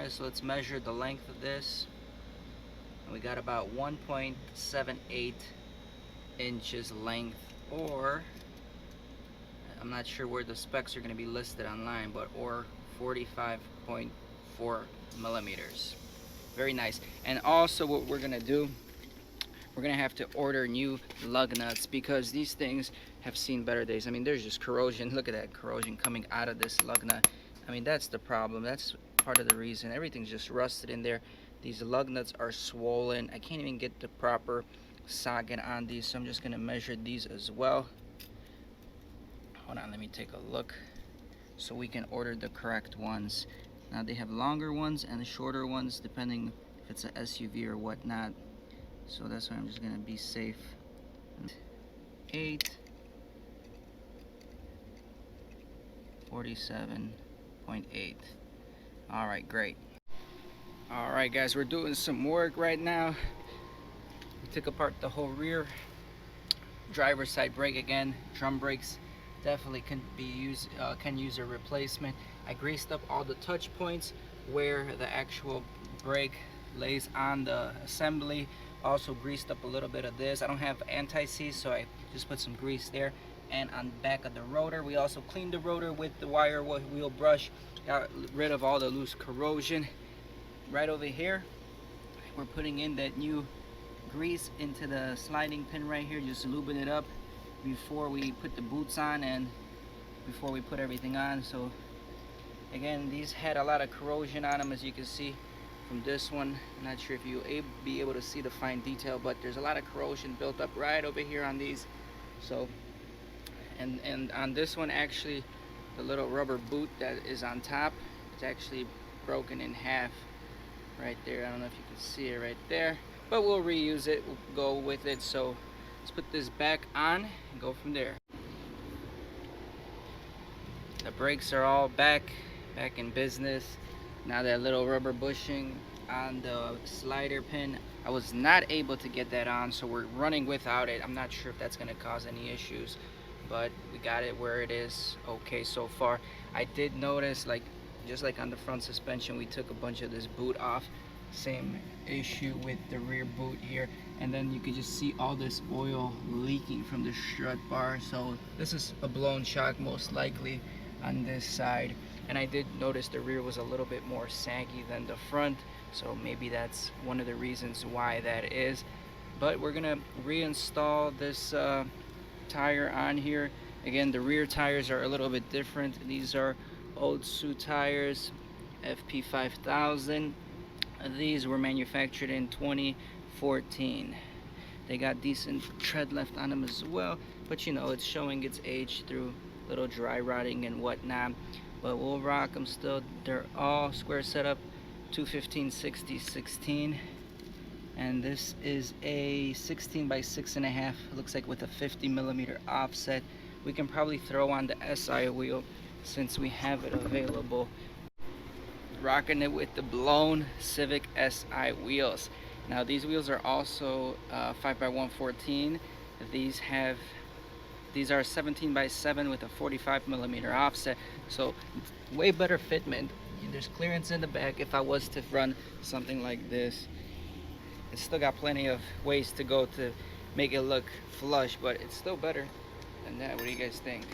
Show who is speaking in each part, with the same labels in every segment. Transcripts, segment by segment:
Speaker 1: Alright, so let's measure the length of this. And we got about 1.78 inches length, or I'm not sure where the specs are going to be listed online, but or 45.4 millimeters. Very nice. And also what we're going to do, we're going to have to order new lug nuts because these things have seen better days. I mean, there's just corrosion. Look at that corrosion coming out of this lug nut. I mean, that's the problem. That's part of the reason. Everything's just rusted in there. These lug nuts are swollen. I can't even get the proper socket on these, so I'm just going to measure these as well. Hold on, let me take a look so we can order the correct ones. Now they have longer ones and shorter ones depending if it's an SUV or whatnot. So that's why I'm just gonna be safe. 8, 47.8. All right, great. All right, guys, we're doing some work right now. We took apart the whole rear driver's side brake again. Drum brakes definitely can use a replacement. I greased up all the touch points where the actual brake lays on the assembly. Also greased up a little bit of this. I don't have anti-seize, so I just put some grease there. And on the back of the rotor, we also cleaned the rotor with the wire wheel brush. Got rid of all the loose corrosion. Right over here, we're putting in that new grease into the sliding pin right here, just lubing it up before we put the boots on and before we put everything on. So again, these had a lot of corrosion on them, as you can see from this one. I'm not sure if you'll be able to see the fine detail, but there's a lot of corrosion built up right over here on these. So and on this one, actually the little rubber boot that is on top, it's actually broken in half right there. I don't know if you can see it right there, but we'll reuse it, we'll go with it. So let's put this back on and go from there. The brakes are all back in business. Now that little rubber bushing on the slider pin, I was not able to get that on, so we're running without it. I'm not sure if that's going to cause any issues, but we got it where it is okay so far. I did notice, like just like on the front suspension, we took a bunch of this boot off. Same issue with the rear boot here, and then you can just see all this oil leaking from the strut bar. So this is a blown shock most likely on this side. And I did notice the rear was a little bit more saggy than the front, so maybe that's one of the reasons why that is. But we're gonna reinstall this tire on here. Again, the rear tires are a little bit different. These are old Sioux tires, FP 5000. These were manufactured in 2014. They got decent tread left on them as well, but you know, it's showing its age through little dry rotting and whatnot. But we'll rock them still. They're all square setup, 215/60/16, and this is a 16 by 6.5. Looks like with a 50mm offset. We can probably throw on the SI wheel since we have it available. Rocking it with the blown Civic SI wheels. Now these wheels are also 5x114. These are 17 by 7 with a 45mm offset, so way better fitment. There's clearance in the back if I was to run something like this. It's still got plenty of ways to go to make it look flush, but it's still better than that. What do you guys think?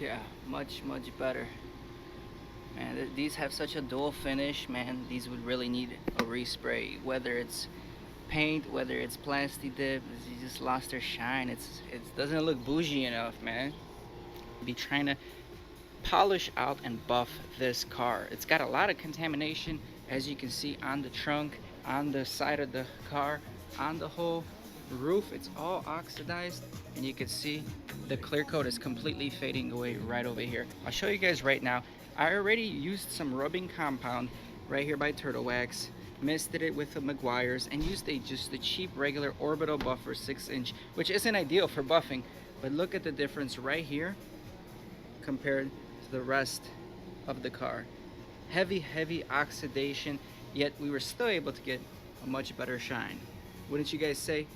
Speaker 1: Yeah, much better. Man, these have such a dual finish, man. These would really need a respray, whether it's paint, whether it's plasti dip. You just lost their shine. It doesn't look bougie enough, man. Be trying to polish out and buff this car. It's got a lot of contamination, as you can see, on the trunk, on the side of the car, on the whole roof. It's all oxidized, and you can see the clear coat is completely fading away right over here. I'll show you guys right now. I already used some rubbing compound right here by Turtle Wax, misted it with the Meguiar's, and used just the cheap regular orbital buffer 6-inch, which isn't ideal for buffing, but look at the difference right here compared to the rest of the car. Heavy oxidation, yet we were still able to get a much better shine. Wouldn't you guys say?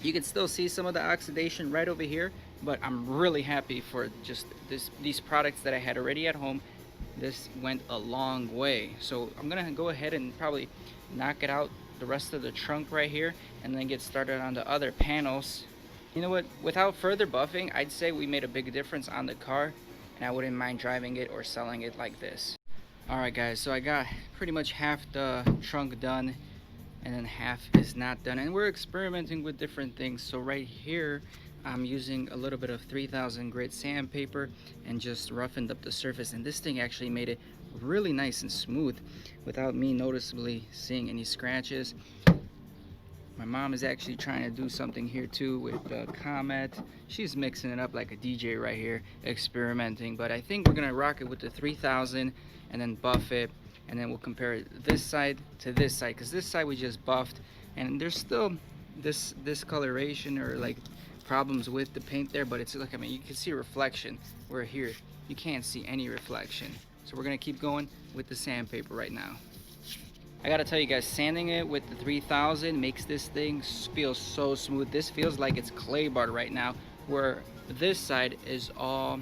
Speaker 1: You can still see some of the oxidation right over here, but I'm really happy for just these products that I had already at home. This went a long way. So I'm gonna go ahead and probably knock it out the rest of the trunk right here and then get started on the other panels. You know what, without further buffing, I'd say we made a big difference on the car, and I wouldn't mind driving it or selling it like this. Alright guys, so I got pretty much half the trunk done and then half is not done, and we're experimenting with different things. So right here I'm using a little bit of 3000 grit sandpaper and just roughened up the surface, and this thing actually made it really nice and smooth without me noticeably seeing any scratches. My mom is actually trying to do something here too with the Comet. She's mixing it up like a DJ right here, experimenting. But I think we're gonna rock it with the 3000 and then buff it, and then we'll compare this side to this side, because this side we just buffed and there's still this discoloration or like problems with the paint there, but it's like, I mean, you can see reflection, where here you can't see any reflection. So we're gonna keep going with the sandpaper right now. I gotta tell you guys, sanding it with the 3000 makes this thing feel so smooth. This feels like it's clay bar right now, where this side is all,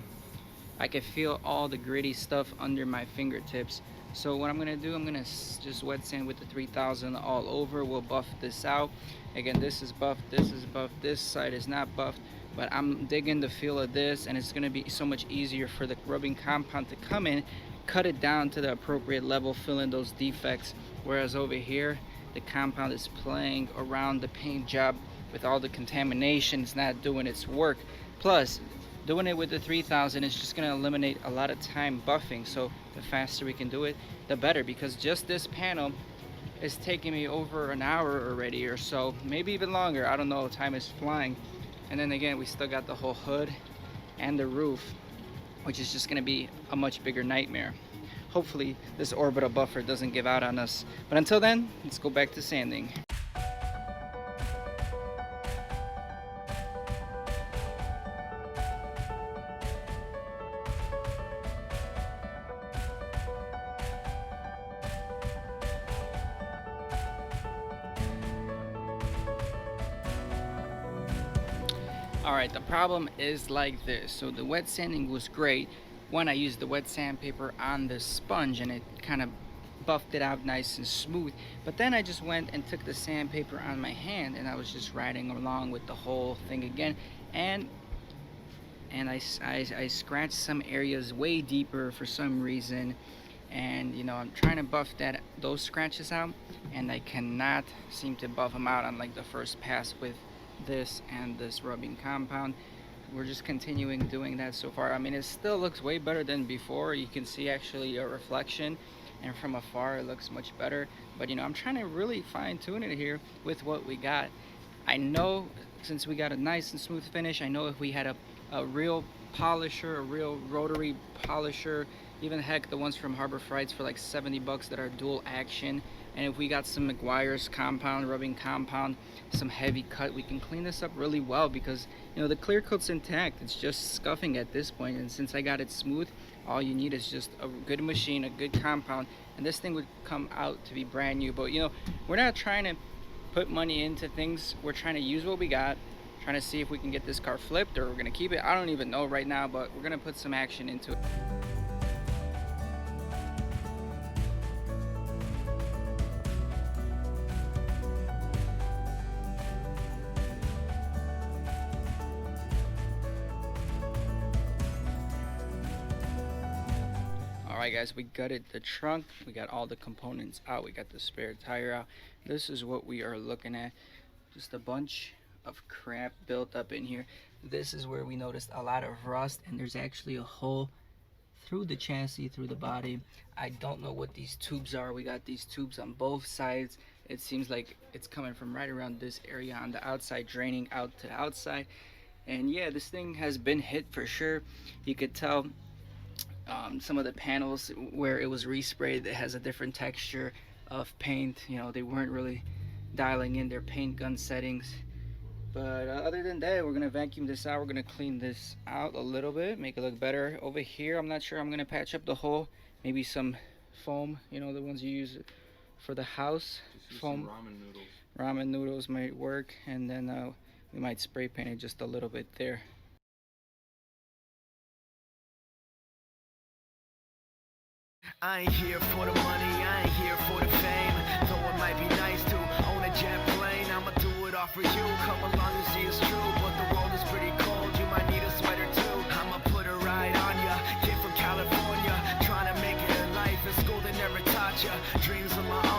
Speaker 1: I can feel all the gritty stuff under my fingertips. So what I'm gonna do, I'm gonna just wet sand with the 3000 all over. We'll buff this out. Again, this is buffed, this is buffed, this side is not buffed, but I'm digging the feel of this, and it's gonna be so much easier for the rubbing compound to come in, cut it down to the appropriate level, fill in those defects. Whereas over here, the compound is playing around the paint job with all the contamination. It's not doing its work. Plus, doing it with the 3000 is just going to eliminate a lot of time buffing. So the faster we can do it, the better, because just this panel is taking me over an hour already or so, maybe even longer. I don't know, time is flying. And then again, we still got the whole hood and the roof, which is just going to be a much bigger nightmare. Hopefully this orbital buffer doesn't give out on us. But until then, let's go back to sanding. Alright, the problem is like this. So the wet sanding was great when I used the wet sandpaper on the sponge, and it kind of buffed it out nice and smooth. But then I just went and took the sandpaper on my hand, and I was just riding along with the whole thing again, and I scratched some areas way deeper for some reason, and you know, I'm trying to buff those scratches out, and I cannot seem to buff them out on like the first pass with this and this rubbing compound. We're just continuing doing that so far. I mean, it still looks way better than before. You can see actually a reflection, and from afar it looks much better. But you know, I'm trying to really fine tune it here with what we got. I know since we got a nice and smooth finish, I know if we had a real polisher, a real rotary polisher, even heck the ones from Harbor Freights for like 70 bucks that are dual action, and if we got some McGuire's compound, rubbing compound, some heavy cut, we can clean this up really well, because you know the clear coat's intact. It's just scuffing at this point, and since I got it smooth, all you need is just a good machine, a good compound, and this thing would come out to be brand new. But you know, we're not trying to put money into things. We're trying to use what we got, trying to see if we can get this car flipped, or we're gonna keep it. I don't even know right now, but we're gonna put some action into it. Alright guys, we gutted the trunk, we got all the components out, we got the spare tire out. This is what we are looking at. Just a bunch of crap built up in here. This is where we noticed a lot of rust, and there's actually a hole through the chassis, through the body. I don't know what these tubes are. We got these tubes on both sides. It seems like it's coming from right around this area on the outside, draining out to the outside. And yeah, this thing has been hit for sure. You could tell some of the panels where it was resprayed, it has a different texture of paint. You know, they weren't really dialing in their paint gun settings. But other than that, we're gonna vacuum this out. We're gonna clean this out a little bit, make it look better. Over here, I'm not sure, I'm gonna patch up the hole, maybe some foam, you know, the ones you use for the house. Foam,
Speaker 2: ramen noodles.
Speaker 1: Ramen noodles might work, and then We might spray paint it just a little bit there.
Speaker 2: I ain't here for the money, I ain't here for the fame. Though it might be nice to own a jet plane, I'ma do it all for you. Come along and see it's true, but the world is pretty cold. You might need a sweater too. I'ma put a ride on ya. Kid from California, trying to make it in life. In school they never taught ya. Dreams of my own.